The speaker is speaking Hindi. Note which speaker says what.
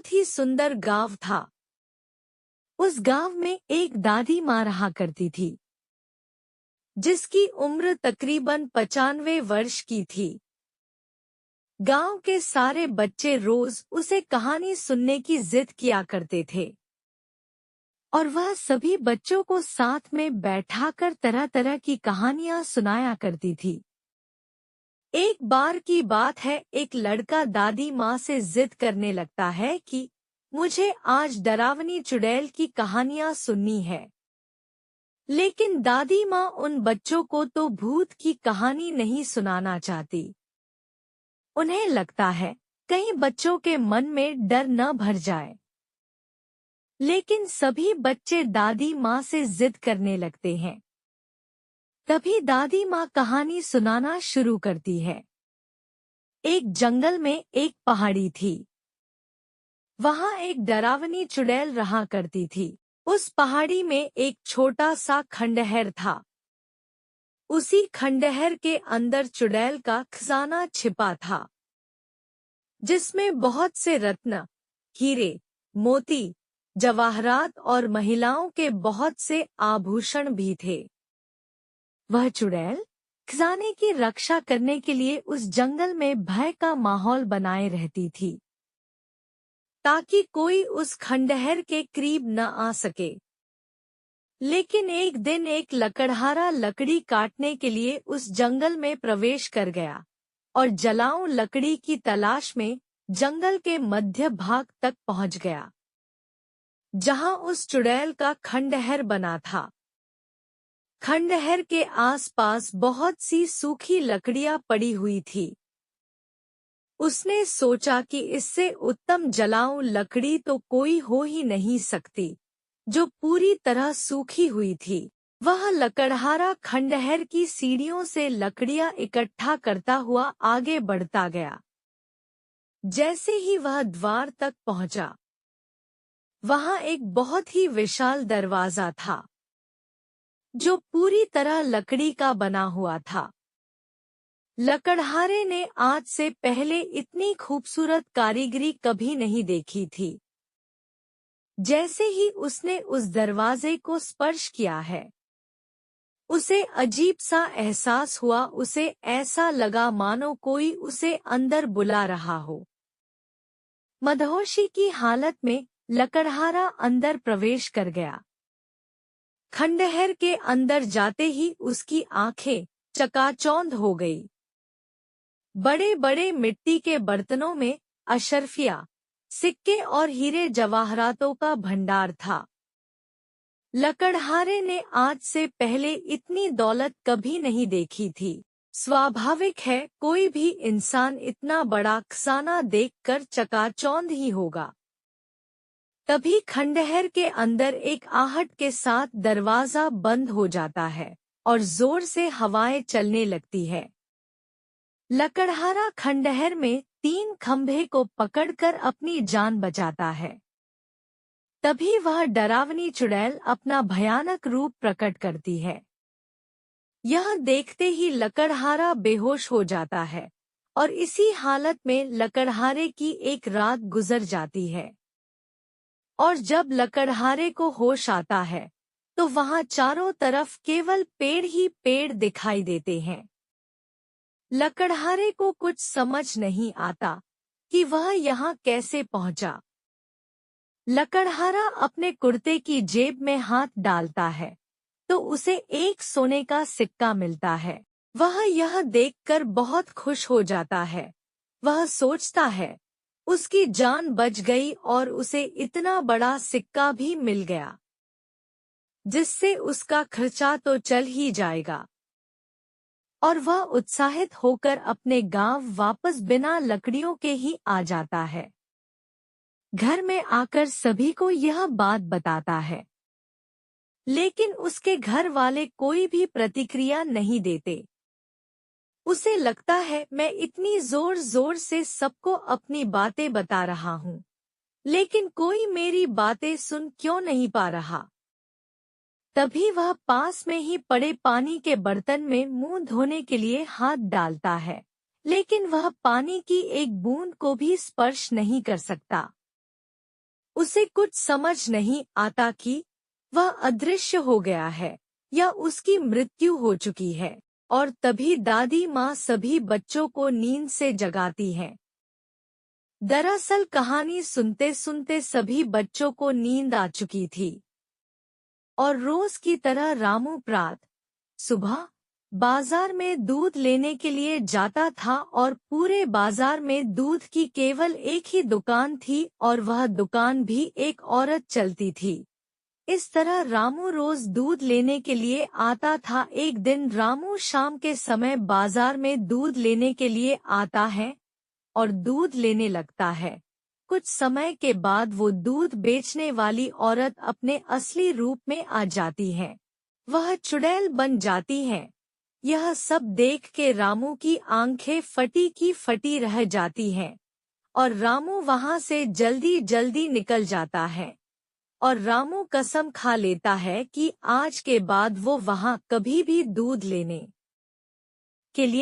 Speaker 1: बहुत ही सुंदर गांव था। उस गांव में एक दादी माँ रहा करती थी, जिसकी उम्र तकरीबन 95 वर्ष की थी। गांव के सारे बच्चे रोज उसे कहानी सुनने की जिद किया करते थे और वह सभी बच्चों को साथ में बैठाकर तरह तरह की कहानियां सुनाया करती थी। एक बार की बात है, एक लड़का दादी माँ से जिद करने लगता है कि मुझे आज डरावनी चुड़ैल की कहानियां सुननी है। लेकिन दादी माँ उन बच्चों को तो भूत की कहानी नहीं सुनाना चाहती। उन्हें लगता है कहीं बच्चों के मन में डर न भर जाए। लेकिन सभी बच्चे दादी माँ से जिद करने लगते हैं। तभी दादी माँ कहानी सुनाना शुरू करती है। एक जंगल में एक पहाड़ी थी। वहाँ एक डरावनी चुड़ैल रहा करती थी। उस पहाड़ी में एक छोटा सा खंडहर था। उसी खंडहर के अंदर चुड़ैल का खजाना छिपा था, जिसमें बहुत से रत्न, हीरे, मोती, जवाहरात और महिलाओं के बहुत से आभूषण भी थे। वह चुड़ैल खजाने की रक्षा करने के लिए उस जंगल में भय का माहौल बनाए रहती थी, ताकि कोई उस खंडहर के करीब न आ सके। लेकिन एक दिन एक लकड़हारा लकड़ी काटने के लिए उस जंगल में प्रवेश कर गया और जलाऊं लकड़ी की तलाश में जंगल के मध्य भाग तक पहुंच गया, जहां उस चुड़ैल का खंडहर बना था। खंडहर के आसपास बहुत सी सूखी लकड़ियां पड़ी हुई थी। उसने सोचा कि इससे उत्तम जलाऊं लकड़ी तो कोई हो ही नहीं सकती, जो पूरी तरह सूखी हुई थी। वह लकड़हारा खंडहर की सीढ़ियों से लकड़ियां इकट्ठा करता हुआ आगे बढ़ता गया। जैसे ही वह द्वार तक पहुंचा, वहां एक बहुत ही विशाल दरवाजा था, जो पूरी तरह लकड़ी का बना हुआ था। लकड़हारे ने आज से पहले इतनी खूबसूरत कारीगरी कभी नहीं देखी थी। जैसे ही उसने उस दरवाजे को स्पर्श किया है, उसे अजीब सा एहसास हुआ। उसे ऐसा लगा मानो कोई उसे अंदर बुला रहा हो। मदहोशी की हालत में लकड़हारा अंदर प्रवेश कर गया। खंडहर के अंदर जाते ही उसकी आंखें चकाचौंध हो गई। बड़े बड़े मिट्टी के बर्तनों में अशर्फिया, सिक्के और हीरे जवाहरातों का भंडार था। लकड़हारे ने आज से पहले इतनी दौलत कभी नहीं देखी थी। स्वाभाविक है, कोई भी इंसान इतना बड़ा खजाना देखकर चकाचौंध ही होगा। तभी खंडहर के अंदर एक आहट के साथ दरवाजा बंद हो जाता है और जोर से हवाएं चलने लगती है। लकड़हारा खंडहर में 3 खंभे को पकड़कर अपनी जान बचाता है। तभी वह डरावनी चुड़ैल अपना भयानक रूप प्रकट करती है। यह देखते ही लकड़हारा बेहोश हो जाता है और इसी हालत में लकड़हारे की एक रात गुजर जाती है। और जब लकड़हारे को होश आता है, तो वहां चारों तरफ केवल पेड़ ही पेड़ दिखाई देते हैं। लकड़हारे को कुछ समझ नहीं आता कि वह यहाँ कैसे पहुंचा। लकड़हारा अपने कुर्ते की जेब में हाथ डालता है, तो उसे एक सोने का सिक्का मिलता है। वह यह देखकर बहुत खुश हो जाता है। वह सोचता है उसकी जान बच गई और उसे इतना बड़ा सिक्का भी मिल गया, जिससे उसका खर्चा तो चल ही जाएगा। और वह उत्साहित होकर अपने गांव वापस बिना लकड़ियों के ही आ जाता है। घर में आकर सभी को यह बात बताता है, लेकिन उसके घर वाले कोई भी प्रतिक्रिया नहीं देते। उसे लगता है मैं इतनी जोर जोर से सबको अपनी बातें बता रहा हूँ, लेकिन कोई मेरी बातें सुन क्यों नहीं पा रहा। तभी वह पास में ही पड़े पानी के बर्तन में मुंह धोने के लिए हाथ डालता है, लेकिन वह पानी की एक बूंद को भी स्पर्श नहीं कर सकता। उसे कुछ समझ नहीं आता कि वह अदृश्य हो गया है या उसकी मृत्यु हो चुकी है, और तभी दादी माँ सभी बच्चों को नींद से जगाती है। दरअसल कहानी सुनते सुनते सभी बच्चों को नींद आ चुकी थी और रोज की तरह रामू प्रातः सुबह बाजार में दूध लेने के लिए जाता था और पूरे बाजार में दूध की केवल एक ही दुकान थी और वह दुकान भी एक औरत चलती थी। इस तरह रामू रोज दूध लेने के लिए आता था। एक दिन रामू शाम के समय बाजार में दूध लेने के लिए आता है और दूध लेने लगता है। कुछ समय के बाद वो दूध बेचने वाली औरत अपने असली रूप में आ जाती है। वह चुड़ैल बन जाती है। यह सब देख के रामू की आंखें फटी की फटी रह जाती हैं और रामू वहां से जल्दी जल्दी निकल जाता है और रामू कसम खा लेता है कि आज के बाद वो वहां कभी भी दूध लेने के लिए